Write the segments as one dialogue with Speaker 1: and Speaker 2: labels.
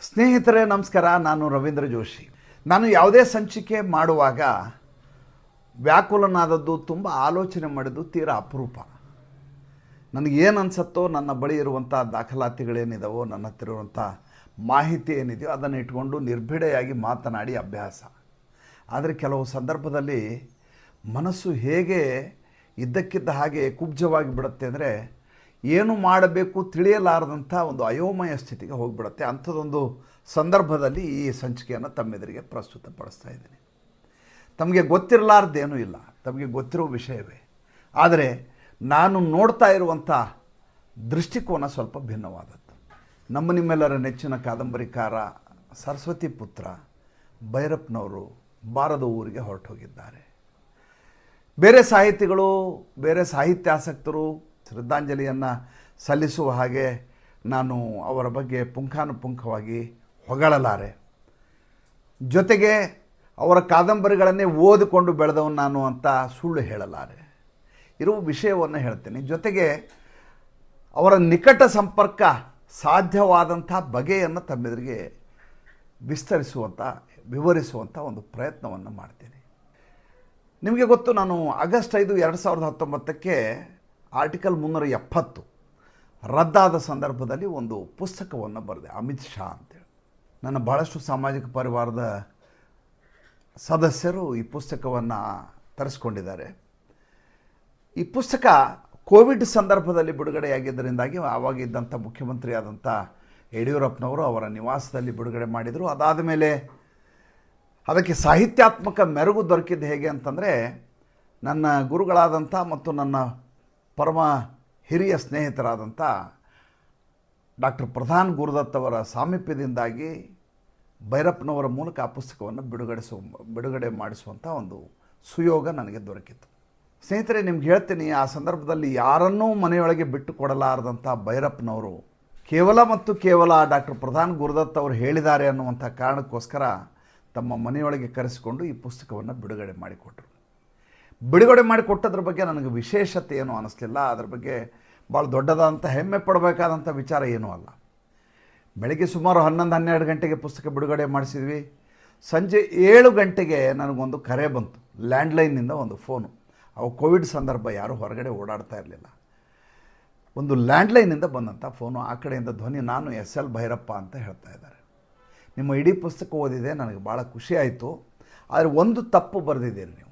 Speaker 1: ಸ್ನೇಹಿತರೆ ನಮಸ್ಕಾರ. ನಾನು ರವೀಂದ್ರ ಜೋಶಿ. ನಾನು ಯಾವುದೇ ಸಂಚಿಕೆ ಮಾಡುವಾಗ ವ್ಯಾಕುಲನಾದದ್ದು, ತುಂಬ ಆಲೋಚನೆ ಮಾಡಿದ್ದು ತೀರಾ ಅಪರೂಪ. ನನಗೇನು ಅನಿಸುತ್ತೋ, ನನ್ನ ಬಳಿ ಇರುವಂಥ ದಾಖಲಾತಿಗಳೇನಿದಾವೋ, ನನ್ನ ಹತ್ತಿರ ಇರುವಂಥ ಮಾಹಿತಿ ಏನಿದೆಯೋ ಅದನ್ನು ಇಟ್ಕೊಂಡು ನಿರ್ಭಿಡೆಯಾಗಿ ಮಾತನಾಡಿ ಅಭ್ಯಾಸ. ಆದರೆ ಕೆಲವು ಸಂದರ್ಭದಲ್ಲಿ ಮನಸ್ಸು ಹೇಗೆ ಇದ್ದಕ್ಕಿದ್ದ ಹಾಗೆ ಕುಬ್ಜವಾಗಿ ಬಿಡುತ್ತೆ ಅಂದರೆ, ಏನು ಮಾಡಬೇಕು ತಿಳಿಯಲಾರದಂಥ ಒಂದು ಅಯೋಮಯ ಸ್ಥಿತಿಗೆ ಹೋಗಿಬಿಡುತ್ತೆ. ಅಂಥದ್ದೊಂದು ಸಂದರ್ಭದಲ್ಲಿ ಈ ಸಂಚಿಕೆಯನ್ನು ತಮ್ಮೆದುರಿಗೆ ಪ್ರಸ್ತುತಪಡಿಸ್ತಾ ಇದ್ದೀನಿ. ತಮಗೆ ಗೊತ್ತಿರಲಾರ್ದೇನೂ ಇಲ್ಲ, ತಮಗೆ ಗೊತ್ತಿರೋ ವಿಷಯವೇ. ಆದರೆ ನಾನು ನೋಡ್ತಾ ಇರುವಂಥ ದೃಷ್ಟಿಕೋನ ಸ್ವಲ್ಪ ಭಿನ್ನವಾದದ್ದು. ನಿಮ್ಮೆಲ್ಲರ ನೆಚ್ಚಿನ ಕಾದಂಬರಿಕಾರ ಸರಸ್ವತಿ ಪುತ್ರ ಭೈರಪ್ಪನವರು ಬಾರದ ಊರಿಗೆ ಹೊರಟೋಗಿದ್ದಾರೆ. ಬೇರೆ ಸಾಹಿತಿಗಳು, ಬೇರೆ ಸಾಹಿತ್ಯಾಸಕ್ತರು ಶ್ರದ್ಧಾಂಜಲಿಯನ್ನು ಸಲ್ಲಿಸುವ ಹಾಗೆ ನಾನು ಅವರ ಬಗ್ಗೆ ಪುಂಖಾನುಪುಂಖವಾಗಿ ಹೊಗಳಲಾರೆ. ಜೊತೆಗೆ ಅವರ ಕಾದಂಬರಿಗಳನ್ನೇ ಓದಿಕೊಂಡು ಬೆಳೆದವನು ನಾನು ಅಂತ ಸುಳ್ಳು ಹೇಳಲಾರೆ. ಇರುವ ವಿಷಯವನ್ನು ಹೇಳ್ತೇನೆ. ಜೊತೆಗೆ ಅವರ ನಿಕಟ ಸಂಪರ್ಕ ಸಾಧ್ಯವಾದಂಥ ಬಗೆಯನ್ನು ತಮ್ಮೆದುರಿಗೆ ವಿವರಿಸುವಂಥ ಒಂದು ಪ್ರಯತ್ನವನ್ನು ಮಾಡ್ತೀನಿ. ನಿಮಗೆ ಗೊತ್ತು, ನಾನು ಆಗಸ್ಟ್ 5, 2019 ಆರ್ಟಿಕಲ್ 370 ರದ್ದಾದ ಸಂದರ್ಭದಲ್ಲಿ ಒಂದು ಪುಸ್ತಕವನ್ನು ಬರೆದೆ, ಅಮಿತ್ ಶಾ ಅಂತೇಳಿ. ನನ್ನ ಭಾಳಷ್ಟು ಸಾಮಾಜಿಕ ಪರಿವಾರದ ಸದಸ್ಯರು ಈ ಪುಸ್ತಕವನ್ನು ತರಿಸ್ಕೊಂಡಿದ್ದಾರೆ. ಈ ಪುಸ್ತಕ ಕೋವಿಡ್ ಸಂದರ್ಭದಲ್ಲಿ ಬಿಡುಗಡೆಯಾಗಿದ್ದರಿಂದಾಗಿ ಆವಾಗಿದ್ದಂಥ ಮುಖ್ಯಮಂತ್ರಿ ಆದಂಥ ಯಡಿಯೂರಪ್ಪನವರು ಅವರ ನಿವಾಸದಲ್ಲಿ ಬಿಡುಗಡೆ ಮಾಡಿದರು. ಅದಾದ ಮೇಲೆ ಅದಕ್ಕೆ ಸಾಹಿತ್ಯಾತ್ಮಕ ಮೆರುಗು ದೊರಕಿದ್ದು ಹೇಗೆ ಅಂತಂದರೆ, ನನ್ನ ಗುರುಗಳಾದಂಥ ಮತ್ತು ನನ್ನ ಪರಮ ಹಿರಿಯ ಸ್ನೇಹಿತರಾದಂಥ ಡಾಕ್ಟರ್ ಪ್ರಧಾನ್ ಗುರುದತ್ ಅವರ ಸಾಮೀಪ್ಯದಿಂದಾಗಿ ಭೈರಪ್ಪನವರ ಮೂಲಕ ಆ ಪುಸ್ತಕವನ್ನು ಬಿಡುಗಡೆ ಮಾಡಿಸುವಂಥ ಒಂದು ಸುಯೋಗ ನನಗೆ ದೊರಕಿತ್ತು. ಸ್ನೇಹಿತರೆ, ನಿಮ್ಗೆ ಹೇಳ್ತೀನಿ, ಆ ಸಂದರ್ಭದಲ್ಲಿ ಯಾರನ್ನೂ ಮನೆಯೊಳಗೆ ಬಿಟ್ಟು ಕೊಡಲಾರದಂಥ ಭೈರಪ್ಪನವರು ಕೇವಲ ಡಾಕ್ಟರ್ ಪ್ರಧಾನ್ ಗುರುದತ್ ಅವರು ಹೇಳಿದ್ದಾರೆ ಅನ್ನುವಂಥ ಕಾರಣಕ್ಕೋಸ್ಕರ ತಮ್ಮ ಮನೆಯೊಳಗೆ ಕರೆಸಿಕೊಂಡು ಈ ಪುಸ್ತಕವನ್ನು ಬಿಡುಗಡೆ ಮಾಡಿಕೊಟ್ಟದ್ರ ಬಗ್ಗೆ ನನಗೆ ವಿಶೇಷತೆ ಏನೂ ಅನ್ನಿಸ್ಲಿಲ್ಲ. ಅದರ ಬಗ್ಗೆ ಭಾಳ ದೊಡ್ಡದಾದಂಥ ಹೆಮ್ಮೆ ಪಡಬೇಕಾದಂಥ ವಿಚಾರ ಏನೂ ಅಲ್ಲ. ಬೆಳಗ್ಗೆ ಸುಮಾರು 11-12 ಗಂಟೆಗೆ ಪುಸ್ತಕ ಬಿಡುಗಡೆ ಮಾಡಿಸಿದ್ವಿ. ಸಂಜೆ 7 ಗಂಟೆಗೆ ನನಗೊಂದು ಕರೆ ಬಂತು, ಲ್ಯಾಂಡ್ಲೈನ್ನಿಂದ ಒಂದು ಫೋನು. ಅವು ಕೋವಿಡ್ ಸಂದರ್ಭ, ಯಾರೂ ಹೊರಗಡೆ ಓಡಾಡ್ತಾ ಇರಲಿಲ್ಲ. ಒಂದು ಲ್ಯಾಂಡ್ಲೈನಿಂದ ಬಂದಂಥ ಫೋನು. ಆ ಕಡೆಯಿಂದ ಧ್ವನಿ, ನಾನು SL ಭೈರಪ್ಪ ಅಂತ ಹೇಳ್ತಾ ಇದ್ದಾರೆ. ನಿಮ್ಮ ಇಡೀ ಪುಸ್ತಕ ಓದಿದೆ, ನನಗೆ ಭಾಳ ಖುಷಿ ಆಯಿತು. ಆದರೆ ಒಂದು ತಪ್ಪು ಬರೆದಿದ್ದೀರಿ ನೀವು.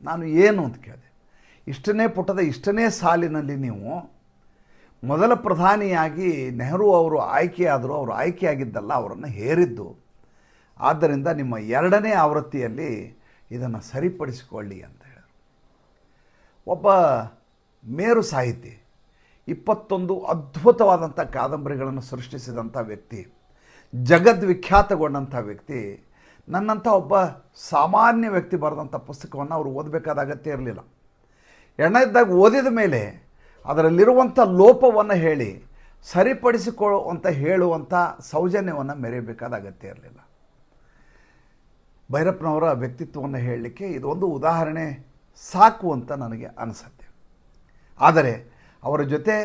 Speaker 1: ನಾನು ಏನು ಅಂತ ಕೇಳಿದೆ. ಇಷ್ಟನೇ ಪುಟದ ಇಷ್ಟನೇ ಸಾಲಿನಲ್ಲಿ ನೀವು ಮೊದಲ ಪ್ರಧಾನಿಯಾಗಿ ನೆಹರು ಅವರು ಆಯ್ಕೆಯಾದರು, ಅವರು ಆಯ್ಕೆಯಾಗಿದ್ದಲ್ಲ, ಅವರನ್ನು ಹೇರಿದ್ದು. ಆದ್ದರಿಂದ ನಿಮ್ಮ 2ನೇ ಆವೃತ್ತಿಯಲ್ಲಿ ಇದನ್ನು ಸರಿಪಡಿಸಿಕೊಳ್ಳಿ ಅಂತ ಹೇಳಿದರು. ಒಬ್ಬ ಮೇರು ಸಾಹಿತಿ, 21 ಅದ್ಭುತವಾದಂಥ ಕಾದಂಬರಿಗಳನ್ನು ಸೃಷ್ಟಿಸಿದಂಥ ವ್ಯಕ್ತಿ, ಜಗದ್ವಿಖ್ಯಾತಗೊಂಡಂಥ ವ್ಯಕ್ತಿ, ನನ್ನಂಥ ಒಬ್ಬ ಸಾಮಾನ್ಯ ವ್ಯಕ್ತಿ ಬರೆದಂಥ ಪುಸ್ತಕವನ್ನು ಅವರು ಓದಬೇಕಾದ ಅಗತ್ಯ ಇರಲಿಲ್ಲ. ಎಣ್ಣೆದ್ದಾಗ ಓದಿದ ಮೇಲೆ ಅದರಲ್ಲಿರುವಂಥ ಲೋಪವನ್ನು ಹೇಳಿ ಸರಿಪಡಿಸಿಕೊಳ್ಳುವಂಥ ಹೇಳುವಂಥ ಸೌಜನ್ಯವನ್ನು ಮೆರೆಯಬೇಕಾದ ಅಗತ್ಯ ಇರಲಿಲ್ಲ. ಭೈರಪ್ಪನವರ ವ್ಯಕ್ತಿತ್ವವನ್ನು ಹೇಳಲಿಕ್ಕೆ ಇದೊಂದು ಉದಾಹರಣೆ ಸಾಕು ಅಂತ ನನಗೆ ಅನಿಸುತ್ತೆ. ಆದರೆ ಅವರ ಜೊತೆ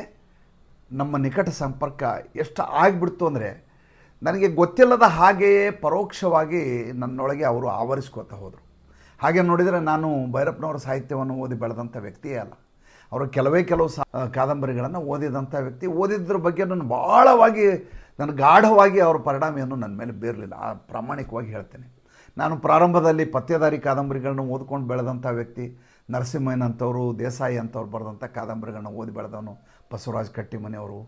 Speaker 1: ನಮ್ಮ ನಿಕಟ ಸಂಪರ್ಕ ಎಷ್ಟು ಆಗಿಬಿಡ್ತು ಅಂದರೆ, ನನಗೆ ಗೊತ್ತಿಲ್ಲದ ಹಾಗೆಯೇ ಪರೋಕ್ಷವಾಗಿ ನನ್ನೊಳಗೆ ಅವರು ಆವರಿಸ್ಕೋತಾ ಹೋದರು. ಹಾಗೆ ನೋಡಿದರೆ ನಾನು ಭೈರಪ್ಪನವರ ಸಾಹಿತ್ಯವನ್ನು ಓದಿ ಬೆಳೆದಂಥ ವ್ಯಕ್ತಿಯೇ ಅಲ್ಲ. ಅವರು ಕೆಲವು ಕಾದಂಬರಿಗಳನ್ನು ಓದಿದಂಥ ವ್ಯಕ್ತಿ. ಓದಿದ್ರ ಬಗ್ಗೆ ನಾನು ಗಾಢವಾಗಿ ಅವರ ಪರಿಣಾಮವನ್ನು ನನ್ನ ಮೇಲೆ ಬೀರಲಿಲ್ಲ, ಪ್ರಾಮಾಣಿಕವಾಗಿ ಹೇಳ್ತೇನೆ. ನಾನು ಪ್ರಾರಂಭದಲ್ಲಿ ಪತ್ತೆದಾರಿ ಕಾದಂಬರಿಗಳನ್ನ ಓದ್ಕೊಂಡು ಬೆಳೆದಂಥ ವ್ಯಕ್ತಿ. ನರಸಿಂಹಯ್ಯನಂಥವರು, ದೇಸಾಯಿ ಅಂಥವ್ರು ಬರೆದಂಥ ಕಾದಂಬರಿಗಳನ್ನ ಓದಿ ಬೆಳೆದವನು ಬಸವರಾಜ ಕಟ್ಟಿಮನೆಯವರು.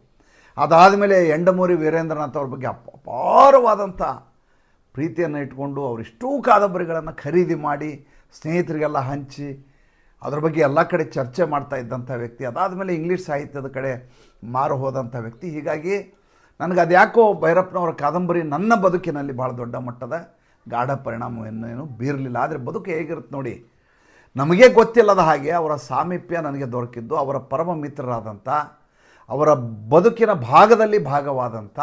Speaker 1: ಅದಾದ ಮೇಲೆ ಎಂಡಮೂರಿ ವೀರೇಂದ್ರನಾಥ್ ಅವ್ರ ಬಗ್ಗೆ ಅಪಾರವಾದಂಥ ಪ್ರೀತಿಯನ್ನು ಇಟ್ಕೊಂಡು ಅವರಿಷ್ಟೂ ಕಾದಂಬರಿಗಳನ್ನು ಖರೀದಿ ಮಾಡಿ ಸ್ನೇಹಿತರಿಗೆಲ್ಲ ಹಂಚಿ ಅದ್ರ ಬಗ್ಗೆ ಎಲ್ಲ ಕಡೆ ಚರ್ಚೆ ಮಾಡ್ತಾ ಇದ್ದಂಥ ವ್ಯಕ್ತಿ. ಅದಾದ ಮೇಲೆ ಇಂಗ್ಲೀಷ್ ಸಾಹಿತ್ಯದ ಕಡೆ ಮಾರು ಹೋದಂಥ ವ್ಯಕ್ತಿ. ಹೀಗಾಗಿ ನನಗೆ ಅದ್ಯಾಕೋ ಭೈರಪ್ಪನವರ ಕಾದಂಬರಿ ನನ್ನ ಬದುಕಿನಲ್ಲಿ ಭಾಳ ದೊಡ್ಡ ಮಟ್ಟದ ಗಾಢ ಪರಿಣಾಮವೇನೇನು ಬೀರಲಿಲ್ಲ. ಆದರೆ ಬದುಕು ಹೇಗಿರುತ್ತೆ ನೋಡಿ, ನಮಗೆ ಗೊತ್ತಿಲ್ಲದ ಹಾಗೆ ಅವರ ಸಾಮೀಪ್ಯ ನನಗೆ ದೊರಕಿದ್ದು ಅವರ ಪರಮ ಮಿತ್ರರಾದಂಥ, ಅವರ ಬದುಕಿನ ಭಾಗವಾದಂಥ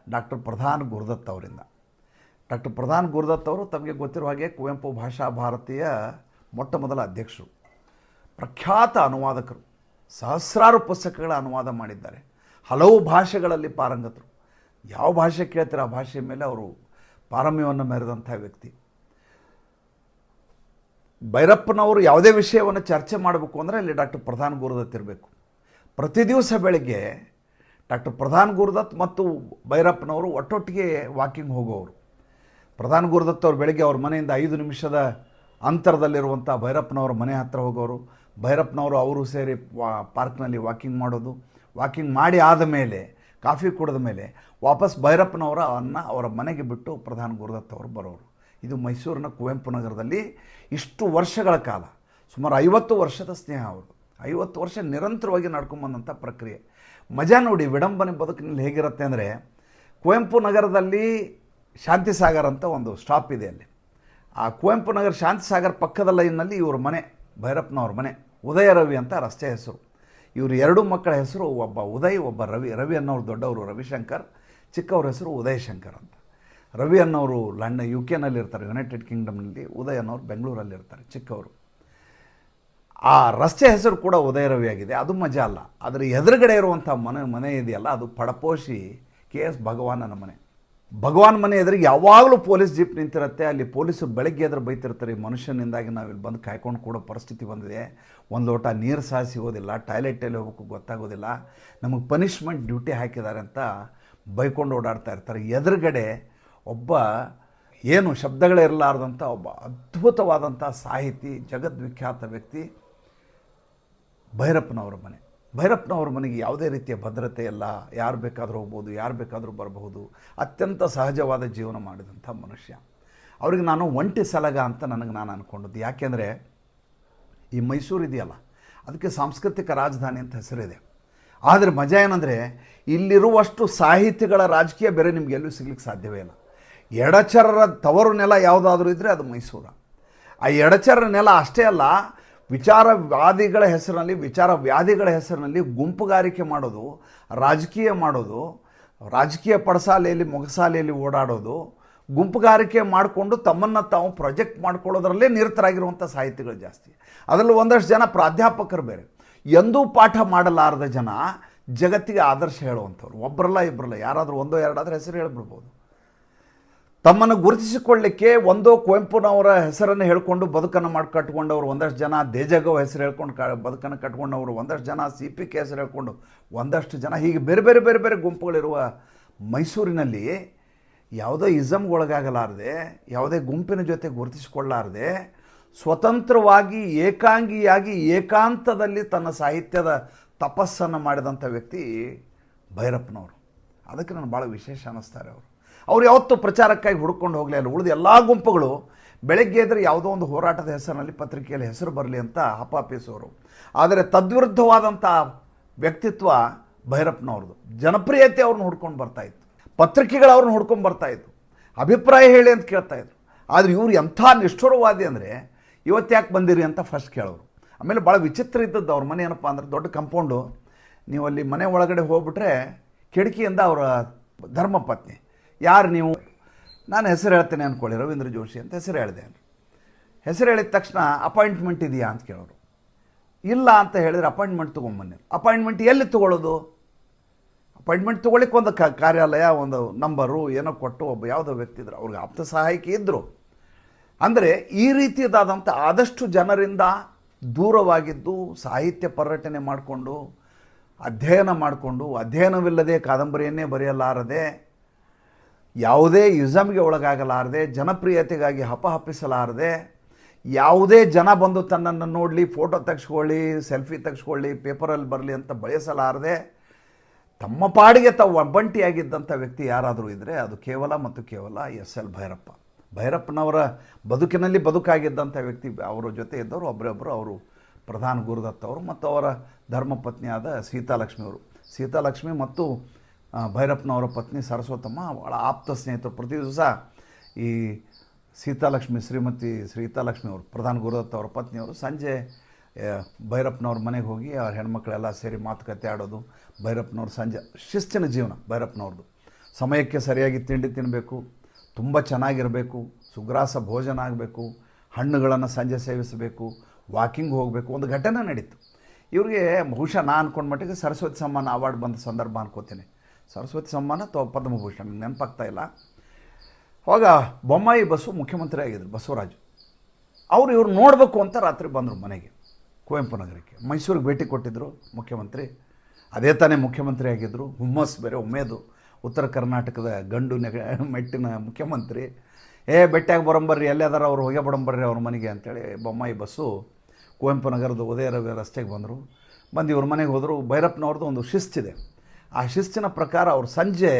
Speaker 1: ಡಾಕ್ಟರ್ ಪ್ರಧಾನ್ ಗುರುದತ್ ಅವರಿಂದ. ಡಾಕ್ಟರ್ ಪ್ರಧಾನ್ ಗುರುದತ್ ಅವರು ತಮಗೆ ಗೊತ್ತಿರುವ ಹಾಗೆ ಕುವೆಂಪು ಭಾಷಾ ಭಾರತೀಯ ಮೊಟ್ಟ ಮೊದಲ ಅಧ್ಯಕ್ಷರು, ಪ್ರಖ್ಯಾತ ಅನುವಾದಕರು, ಸಹಸ್ರಾರು ಪುಸ್ತಕಗಳ ಅನುವಾದ ಮಾಡಿದ್ದಾರೆ, ಹಲವು ಭಾಷೆಗಳಲ್ಲಿ ಪಾರಂಗತರು. ಯಾವ ಭಾಷೆ ಕೇಳ್ತಾರೆ ಆ ಭಾಷೆ ಮೇಲೆ ಅವರು ಪಾರಮ್ಯವನ್ನು ಮೆರೆದಂಥ ವ್ಯಕ್ತಿ. ಭೈರಪ್ಪನವರು ಯಾವುದೇ ವಿಷಯವನ್ನು ಚರ್ಚೆ ಮಾಡಬೇಕು ಅಂದರೆ ಅಲ್ಲಿ ಡಾಕ್ಟರ್ ಪ್ರಧಾನ್ ಗುರುದತ್ ಇರಬೇಕು. ಪ್ರತಿ ದಿವಸ ಬೆಳಗ್ಗೆ ಡಾಕ್ಟರ್ ಪ್ರಧಾನ್ ಗುರುದತ್ ಮತ್ತು ಭೈರಪ್ಪನವರು ಒಟ್ಟೊಟ್ಟಿಗೆ ವಾಕಿಂಗ್ ಹೋಗೋರು. ಪ್ರಧಾನ್ ಗುರುದತ್ ಅವರು ಬೆಳಗ್ಗೆ ಅವ್ರ ಮನೆಯಿಂದ 5 ನಿಮಿಷದ ಅಂತರದಲ್ಲಿರುವಂಥ ಭೈರಪ್ಪನವ್ರ ಮನೆ ಹತ್ತಿರ ಹೋಗೋರು. ಭೈರಪ್ಪನವರು ಅವರು ಸೇರಿ ಪಾರ್ಕ್ನಲ್ಲಿ ವಾಕಿಂಗ್ ಮಾಡೋದು. ವಾಕಿಂಗ್ ಮಾಡಿ ಆದ ಮೇಲೆ ಕಾಫಿ ಕುಡಿದ ಮೇಲೆ ವಾಪಸ್ ಭೈರಪ್ಪನವರನ್ನು ಅವರ ಮನೆಗೆ ಬಿಟ್ಟು ಪ್ರಧಾನ್ ಗುರುದತ್ ಅವರು ಬರೋರು. ಇದು ಮೈಸೂರಿನ ಕುವೆಂಪು ನಗರದಲ್ಲಿ ಇಷ್ಟು ವರ್ಷಗಳ ಕಾಲ, ಸುಮಾರು 50 ವರ್ಷದ ಸ್ನೇಹ ಅವ್ರದ್ದು. 50 ವರ್ಷ ನಿರಂತರವಾಗಿ ನಡ್ಕೊಂಬಂದಂಥ ಪ್ರಕ್ರಿಯೆ. ಮಜಾ ನೋಡಿ, ವಿಡಂಬನೆ ಬದುಕಿನಲ್ಲಿ ಹೇಗಿರುತ್ತೆ ಅಂದರೆ, ಕುವೆಂಪು ನಗರದಲ್ಲಿ ಶಾಂತಿಸಾಗರ್ ಅಂತ ಒಂದು ಸ್ಟಾಪ್ ಇದೆ. ಅಲ್ಲಿ ಆ ಕುವೆಂಪು ನಗರ ಶಾಂತಿಸಾಗರ್ ಪಕ್ಕದ ಲೈನ್ನಲ್ಲಿ ಇವ್ರ ಮನೆ, ಭೈರಪ್ಪನವ್ರ ಮನೆ, ಉದಯ ರವಿ ಅಂತ ರಸ್ತೆ ಹೆಸರು. ಇವರು 2 ಮಕ್ಕಳ ಹೆಸರು, ಒಬ್ಬ ಉದಯ್, ಒಬ್ಬ ರವಿ. ರವಿ ಅನ್ನೋರು ದೊಡ್ಡವರು ರವಿಶಂಕರ್, ಚಿಕ್ಕವ್ರ ಹೆಸರು ಉದಯ್ ಶಂಕರ್ ಅಂತ. ರವಿ ಅನ್ನೋರು UK ನಲ್ಲಿರ್ತಾರೆ, ಯುನೈಟೆಡ್ ಕಿಂಗ್ಡಮ್ನಲ್ಲಿ. ಉದಯ್ ಅನ್ನೋರು ಬೆಂಗಳೂರಲ್ಲಿರ್ತಾರೆ, ಚಿಕ್ಕವರು. ಆ ರಸ್ತೆ ಹೆಸರು ಕೂಡ ಉದಯ ರವಿ ಆಗಿದೆ. ಅದು ಮಜಾ ಅಲ್ಲ. ಅದರ ಎದುರುಗಡೆ ಇರುವಂಥ ಮನೆ ಇದೆಯಲ್ಲ, ಅದು ಪಡಪೋಷಿ KS ಭಗವಾನನ ಮನೆ. ಭಗವಾನ್ ಮನೆ ಎದುರಿಗೆ ಯಾವಾಗಲೂ ಪೊಲೀಸ್ ಜೀಪ್ ನಿಂತಿರುತ್ತೆ. ಅಲ್ಲಿ ಪೊಲೀಸರು ಬೆಳಗ್ಗೆ ಎದುರು ಬೈತಿರ್ತಾರೆ, ಈ ಮನುಷ್ಯನಿಂದಾಗಿ ನಾವಿಲ್ಲಿ ಬಂದು ಕಾಯ್ಕೊಂಡು ಕೂಡೋ ಪರಿಸ್ಥಿತಿ ಬಂದಿದೆ. ಒಂದು ಲೋಟ ನೀರು ಸಹ ಸಿಗೋದಿಲ್ಲ, ಟಾಯ್ಲೆಟಲ್ಲಿ ಹೋಗೋಕ್ಕೂ ಗೊತ್ತಾಗೋದಿಲ್ಲ, ನಮಗೆ ಪನಿಷ್ಮೆಂಟ್ ಡ್ಯೂಟಿ ಹಾಕಿದ್ದಾರೆ ಅಂತ ಬೈಕೊಂಡು ಓಡಾಡ್ತಾ ಇರ್ತಾರೆ. ಎದುರುಗಡೆ ಒಬ್ಬ ಏನು ಶಬ್ದಗಳಿರಲಾರ್ದಂಥ ಒಬ್ಬ ಅದ್ಭುತವಾದಂಥ ಸಾಹಿತಿ, ಜಗದ್ವಿಖ್ಯಾತ ವ್ಯಕ್ತಿ ಭೈರಪ್ಪನವರ ಮನೆ. ಭೈರಪ್ಪನವ್ರ ಮನೆಗೆ ಯಾವುದೇ ರೀತಿಯ ಭದ್ರತೆ ಇಲ್ಲ, ಯಾರು ಬೇಕಾದರೂ ಹೋಗ್ಬೋದು, ಯಾರು ಬೇಕಾದರೂ ಬರಬಹುದು. ಅತ್ಯಂತ ಸಹಜವಾದ ಜೀವನ ಮಾಡಿದಂಥ ಮನುಷ್ಯ. ಅವ್ರಿಗೆ ನಾನು ಒಂಟಿ ಸಲಗ ಅಂತ ನಾನು ಅಂದ್ಕೊಂಡದ್ದು. ಯಾಕೆಂದರೆ ಈ ಮೈಸೂರು ಇದೆಯಲ್ಲ, ಅದಕ್ಕೆ ಸಾಂಸ್ಕೃತಿಕ ರಾಜಧಾನಿ ಅಂತ ಹೆಸರಿದೆ. ಆದರೆ ಮಜಾ ಏನಂದರೆ, ಇಲ್ಲಿರುವಷ್ಟು ಸಾಹಿತಿಗಳ ರಾಜಕೀಯ ಬೇರೆ ನಿಮ್ಗೆ ಎಲ್ಲೂ ಸಿಗ್ಲಿಕ್ಕೆ ಸಾಧ್ಯವೇ ಇಲ್ಲ. ಎಡಚರರ ತವರು ನೆಲ ಯಾವುದಾದ್ರೂ ಇದ್ದರೆ ಅದು ಮೈಸೂರು. ಆ ಎಡಚರರ ನೆಲ ಅಷ್ಟೇ ಅಲ್ಲ, ವಿಚಾರವಾದಿಗಳ ಹೆಸರಿನಲ್ಲಿ ಗುಂಪುಗಾರಿಕೆ ಮಾಡೋದು, ರಾಜಕೀಯ ಮಾಡೋದು, ರಾಜಕೀಯ ಪಡಸಾಲೆಯಲ್ಲಿ ಮೊಗಸಾಲೆಯಲ್ಲಿ ಓಡಾಡೋದು, ಗುಂಪುಗಾರಿಕೆ ಮಾಡಿಕೊಂಡು ತಮ್ಮನ್ನು ತಾವು ಪ್ರೊಜೆಕ್ಟ್ ಮಾಡ್ಕೊಳ್ಳೋದ್ರಲ್ಲೇ ನಿರತರಾಗಿರುವಂಥ ಸಾಹಿತಿಗಳು ಜಾಸ್ತಿ. ಅದರಲ್ಲಿ ಒಂದಷ್ಟು ಜನ ಪ್ರಾಧ್ಯಾಪಕರು ಬೇರೆ. ಎಂದೂ ಪಾಠ ಮಾಡಲಾರದ ಜನ ಜಗತ್ತಿಗೆ ಆದರ್ಶ ಹೇಳುವಂಥವ್ರು. ಒಬ್ಬರಲ್ಲ ಇಬ್ಬರಲ್ಲ, ಯಾರಾದರೂ 1-2 ಹೆಸರು ಹೇಳಿಬಿಡ್ಬೋದು. ತಮ್ಮನ್ನು ಗುರುತಿಸಿಕೊಳ್ಳಲಿಕ್ಕೆ ಒಂದೋ ಕುವೆಂಪುನವರ ಹೆಸರನ್ನು ಹೇಳ್ಕೊಂಡು ಬದುಕನ್ನು ಕಟ್ಕೊಂಡವರು ಒಂದಷ್ಟು ಜನ, ದೇಜಗೌ ಹೆಸರು ಹೇಳ್ಕೊಂಡು ಬದುಕನ್ನು ಕಟ್ಕೊಂಡವರು ಒಂದಷ್ಟು ಜನ, CPK ಹೆಸರು ಹೇಳ್ಕೊಂಡು ಒಂದಷ್ಟು ಜನ, ಹೀಗೆ ಬೇರೆ ಬೇರೆ ಬೇರೆ ಬೇರೆ ಗುಂಪುಗಳಿರುವ ಮೈಸೂರಿನಲ್ಲಿ ಯಾವುದೇ ಇಸಮ್ಗೊಳಗಾಗಲಾರದೆ, ಯಾವುದೇ ಗುಂಪಿನ ಜೊತೆ ಗುರುತಿಸಿಕೊಳ್ಳಾರದೆ, ಸ್ವತಂತ್ರವಾಗಿ ಏಕಾಂಗಿಯಾಗಿ ಏಕಾಂತದಲ್ಲಿ ತನ್ನ ಸಾಹಿತ್ಯದ ತಪಸ್ಸನ್ನು ಮಾಡಿದಂಥ ವ್ಯಕ್ತಿ ಭೈರಪ್ಪನವರು. ಅದಕ್ಕೆ ನಾನು ಭಾಳ ವಿಶೇಷ ಅನ್ನಿಸ್ತಾರೆ ಅವರು. ಅವ್ರು ಯಾವತ್ತೂ ಪ್ರಚಾರಕ್ಕಾಗಿ ಹುಡ್ಕೊಂಡು ಹೋಗಲೇ ಇಲ್ಲ. ಉಳಿದ ಎಲ್ಲ ಗುಂಪುಗಳು ಬೆಳಗ್ಗೆ ಎದ್ರೆ ಯಾವುದೋ ಒಂದು ಹೋರಾಟದ ಹೆಸರಿನಲ್ಲಿ ಪತ್ರಿಕೆಯಲ್ಲಿ ಹೆಸರು ಬರಲಿ ಅಂತ ಹಪಾಪಿಸೋರು. ಆದರೆ ತದ್ವಿರುದ್ಧವಾದಂಥ ವ್ಯಕ್ತಿತ್ವ ಭೈರಪ್ಪನವ್ರದ್ದು. ಜನಪ್ರಿಯತೆ ಅವ್ರನ್ನ ಹುಡ್ಕೊಂಡು ಬರ್ತಾಯಿತ್ತು, ಪತ್ರಿಕೆಗಳು ಅವ್ರನ್ನ ಹುಡ್ಕೊಂಡು ಬರ್ತಾಯಿತ್ತು, ಅಭಿಪ್ರಾಯ ಹೇಳಿ ಅಂತ ಕೇಳ್ತಾಯಿದ್ರು. ಆದರೆ ಇವ್ರು ಎಂಥ ನಿಷ್ಠುರವಾದಿ ಅಂದರೆ, ಇವತ್ತು ಯಾಕೆ ಬಂದಿರಿ ಅಂತ ಫಸ್ಟ್ ಕೇಳೋರು. ಆಮೇಲೆ ಭಾಳ ವಿಚಿತ್ರ ಇದ್ದದ್ದು ಅವ್ರ ಮನೆ. ಏನಪ್ಪ ಅಂದರೆ, ದೊಡ್ಡ ಕಂಪೌಂಡು, ನೀವು ಅಲ್ಲಿ ಮನೆ ಒಳಗಡೆ ಹೋಗ್ಬಿಟ್ರೆ ಕಿಟಕಿಯಿಂದ ಅವರ ಧರ್ಮಪತ್ನಿ, ಯಾರು ನೀವು, ನಾನು ಹೆಸರು ಹೇಳ್ತೇನೆ ಅಂದ್ಕೊಳ್ಳಿ, ರವೀಂದ್ರ ಜೋಶಿ ಅಂತ ಹೆಸರು ಹೇಳಿದೆ. ಹೆಸರು ಹೇಳಿದ ತಕ್ಷಣ ಅಪಾಯಿಂಟ್ಮೆಂಟ್ ಇದೆಯಾ ಅಂತ ಕೇಳೋರು. ಇಲ್ಲ ಅಂತ ಹೇಳಿದರೆ ಅಪಾಯಿಂಟ್ಮೆಂಟ್ ತೊಗೊಂಬನ್ನಿ. ಅಪಾಯಿಂಟ್ಮೆಂಟ್ ಎಲ್ಲಿ ತೊಗೊಳ್ಳೋದು? ಅಪಾಯಿಂಟ್ಮೆಂಟ್ ತೊಗೊಳ್ಳಿಕ್ಕೆ ಒಂದು ಕಾರ್ಯಾಲಯ, ಒಂದು ನಂಬರು ಏನೋ ಕೊಟ್ಟು ಒಬ್ಬ ಯಾವುದೋ ವ್ಯಕ್ತಿ ಇದ್ರು, ಅವ್ರಿಗೆ ಆಪ್ತ ಸಹಾಯಕಿ ಇದ್ದರು. ಅಂದರೆ ಈ ರೀತಿಯಾದಂಥ ಆದಷ್ಟು ಜನರಿಂದ ದೂರವಾಗಿದ್ದು, ಸಾಹಿತ್ಯ ಪರ್ಯಟನೆ ಮಾಡಿಕೊಂಡು, ಅಧ್ಯಯನ ಮಾಡಿಕೊಂಡು, ಅಧ್ಯಯನವಿಲ್ಲದೆ ಕಾದಂಬರಿಯನ್ನೇ ಬರೆಯಲಾರದೆ, ಯಾವುದೇ ಯುಸಮ್ಗೆ ಒಳಗಾಗಲಾರದೆ, ಜನಪ್ರಿಯತೆಗಾಗಿ ಹಪಹಪಿಸಲಾರದೆ, ಯಾವುದೇ ಜನ ಬಂದು ತನ್ನನ್ನು ನೋಡಲಿ, ಫೋಟೋ ತೆಗೆಸ್ಕೊಳ್ಳಿ, ಸೆಲ್ಫಿ ತೆಗೆಸ್ಕೊಳ್ಳಿ, ಪೇಪರಲ್ಲಿ ಬರಲಿ ಅಂತ ಬಯಸಲಾರದೆ, ತಮ್ಮ ಪಾಡಿಗೆ ತಾವು ಒಬ್ಬಂಟಿಯಾಗಿದ್ದಂಥ ವ್ಯಕ್ತಿ ಯಾರಾದರೂ ಇದ್ದರೆ ಅದು ಕೇವಲ ಮತ್ತು ಕೇವಲ SL ಭೈರಪ್ಪ. ಭೈರಪ್ಪನವರ ಬದುಕಿನಲ್ಲಿ ಬದುಕಾಗಿದ್ದಂಥ ವ್ಯಕ್ತಿ. ಅವರ ಜೊತೆ ಇದ್ದವರು ಒಬ್ಬರೊಬ್ಬರು, ಅವರು ಪ್ರಧಾನ್ ಗುರುದತ್ ಅವರು ಮತ್ತು ಅವರ ಧರ್ಮಪತ್ನಿಯಾದ ಸೀತಾಲಕ್ಷ್ಮಿ ಅವರು. ಸೀತಾಲಕ್ಷ್ಮಿ ಮತ್ತು ಭೈರಪ್ಪನವರ ಪತ್ನಿ ಸರಸ್ವತಮ್ಮ ಭಾಳ ಆಪ್ತ ಸ್ನೇಹಿತರು. ಪ್ರತಿ ದಿವಸ ಈ ಶ್ರೀಮತಿ ಸೀತಾಲಕ್ಷ್ಮಿ ಅವರು, ಪ್ರಧಾನ್ ಗುರುದತ್ ಅವರ ಪತ್ನಿಯವರು, ಸಂಜೆ ಭೈರಪ್ಪನವ್ರ ಮನೆಗೆ ಹೋಗಿ ಅವ್ರ ಹೆಣ್ಮಕ್ಳೆಲ್ಲ ಸೇರಿ ಮಾತುಕತೆ ಆಡೋದು. ಭೈರಪ್ಪನವ್ರು ಸಂಜೆ ಶಿಸ್ತಿನ ಜೀವನ ಭೈರಪ್ಪನವ್ರದ್ದು. ಸಮಯಕ್ಕೆ ಸರಿಯಾಗಿ ತಿಂಡಿ ತಿನ್ನಬೇಕು, ತುಂಬ ಚೆನ್ನಾಗಿರಬೇಕು, ಸುಗ್ರಾಸ ಭೋಜನ ಆಗಬೇಕು, ಹಣ್ಣುಗಳನ್ನು ಸಂಜೆ ಸೇವಿಸಬೇಕು, ವಾಕಿಂಗ್ ಹೋಗಬೇಕು. ಒಂದು ಘಟನೆ ನಡೀತು. ಇವ್ರಿಗೆ ಬಹುಶಃ ನಾನು ಅಂದ್ಕೊಂಡ ಮಟ್ಟಿಗೆ ಸರಸ್ವತಿ ಸಮ್ಮಾನ ಅವಾರ್ಡ್ ಬಂದ ಸಂದರ್ಭ ಅನ್ಕೋತೀನಿ. ಸರಸ್ವತಿ ಸಮ್ಮಾನ ಅಥವಾ ಪದ್ಮಭೂಷಣ ನೆನಪಾಗ್ತಾ ಇಲ್ಲ. ಅವಾಗ ಬೊಮ್ಮಾಯಿ ಬಸು ಮುಖ್ಯಮಂತ್ರಿ ಆಗಿದ್ದರು, ಬಸವರಾಜು. ಇವ್ರು ನೋಡಬೇಕು ಅಂತ ರಾತ್ರಿ ಬಂದರು ಮನೆಗೆ, ಕುವೆಂಪು ನಗರಕ್ಕೆ. ಮೈಸೂರಿಗೆ ಭೇಟಿ ಕೊಟ್ಟಿದ್ದರು ಮುಖ್ಯಮಂತ್ರಿ. ಅದೇ ತಾನೇ ಮುಖ್ಯಮಂತ್ರಿ ಆಗಿದ್ದರು. ಹುಮ್ಮಸ್ ಬೇರೆ ಒಮ್ಮೆದು, ಉತ್ತರ ಕರ್ನಾಟಕದ ಗಂಡು ಮೆಟ್ಟಿನ ಮುಖ್ಯಮಂತ್ರಿ. ಭೇಟಿಯಾಗಿ ಬರಂಬರ್ರಿ, ಎಲ್ಲೇ ಅದಾರ ಅವ್ರು ಹೋಗೇ ಬರಂಬರ್ರಿ ಅವ್ರ ಮನೆಗೆ ಅಂತೇಳಿ ಬೊಮ್ಮಾಯಿ ಬಸ್ಸು ಕುವೆಂಪು ನಗರದ ಉದಯ ರವಿ ರಸ್ತೆಗೆ ಬಂದರು. ಬಂದು ಇವ್ರ ಮನೆಗೆ ಹೋದರು. ಭೈರಪ್ಪನವ್ರದ್ದು ಒಂದು ಶಿಸ್ತಿದೆ. ಆ ಶಿಸ್ತಿನ ಪ್ರಕಾರ ಅವ್ರು ಸಂಜೆ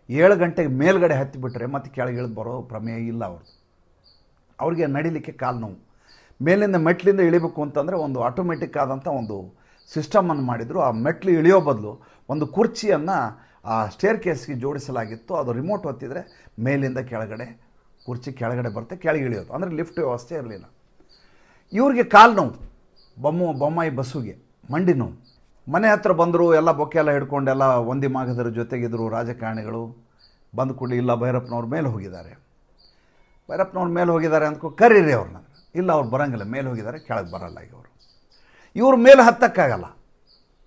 Speaker 1: 7 ಗಂಟೆಗೆ ಮೇಲ್ಗಡೆ ಹತ್ತಿಬಿಟ್ರೆ ಮತ್ತೆ ಕೆಳಗೆ ಇಳಿದು ಬರೋ ಪ್ರಮೇಯ ಇಲ್ಲ ಅವ್ರಿಗೆ ನಡಿಲಿಕ್ಕೆ ಕಾಲು ನೋವು. ಮೇಲಿಂದ ಮೆಟ್ಲಿಂದ ಇಳಿಬೇಕು ಅಂತಂದರೆ ಒಂದು ಆಟೋಮೆಟಿಕ್ ಆದಂಥ ಒಂದು ಸಿಸ್ಟಮನ್ನು ಮಾಡಿದರು. ಆ ಮೆಟ್ಲು ಇಳಿಯೋ ಬದಲು ಒಂದು ಕುರ್ಚಿಯನ್ನು ಆ ಸ್ಟೇರ್ ಕೇಸ್ಗೆ ಜೋಡಿಸಲಾಗಿತ್ತು. ಅದು ರಿಮೋಟ್ ಒತ್ತಿದರೆ ಮೇಲಿಂದ ಕೆಳಗಡೆ ಕುರ್ಚಿ ಕೆಳಗಡೆ ಬರುತ್ತೆ, ಕೆಳಗೆ ಇಳಿಯೋದು. ಅಂದರೆ ಲಿಫ್ಟ್ ವ್ಯವಸ್ಥೆ ಇರಲಿಲ್ಲ. ಇವ್ರಿಗೆ ಕಾಲು ನೋವು, ಬೊಮ್ಮಾಯಿ ಬಸ್ಸುಗೆ ಮಂಡಿ ನೋವು. ಮನೆ ಹತ್ರ ಬಂದರು, ಎಲ್ಲ ಬೊಕ್ಕೆ ಎಲ್ಲ ಹಿಡ್ಕೊಂಡೆಲ್ಲ ಒಂದಿ ಮಾಗದರ ಜೊತೆಗಿದ್ರು ರಾಜಕಾರಣಿಗಳು. ಬಂದು ಕೂಡಲಿ ಇಲ್ಲ ಭೈರಪ್ಪನವ್ರ ಮೇಲೆ ಹೋಗಿದ್ದಾರೆ, ಭೈರಪ್ಪನವ್ರ ಮೇಲೆ ಹೋಗಿದ್ದಾರೆ ಅಂದ್ಕೊ ಕರೀರಿ ಅವ್ರನ್ನ. ಇಲ್ಲ ಅವ್ರು ಬರೋಂಗಿಲ್ಲ, ಮೇಲೆ ಹೋಗಿದ್ದಾರೆ, ಕೆಳಗೆ ಬರಲ್ಲ ಈಗ ಅವರು. ಇವ್ರ ಮೇಲೆ ಹತ್ತಕ್ಕಾಗಲ್ಲ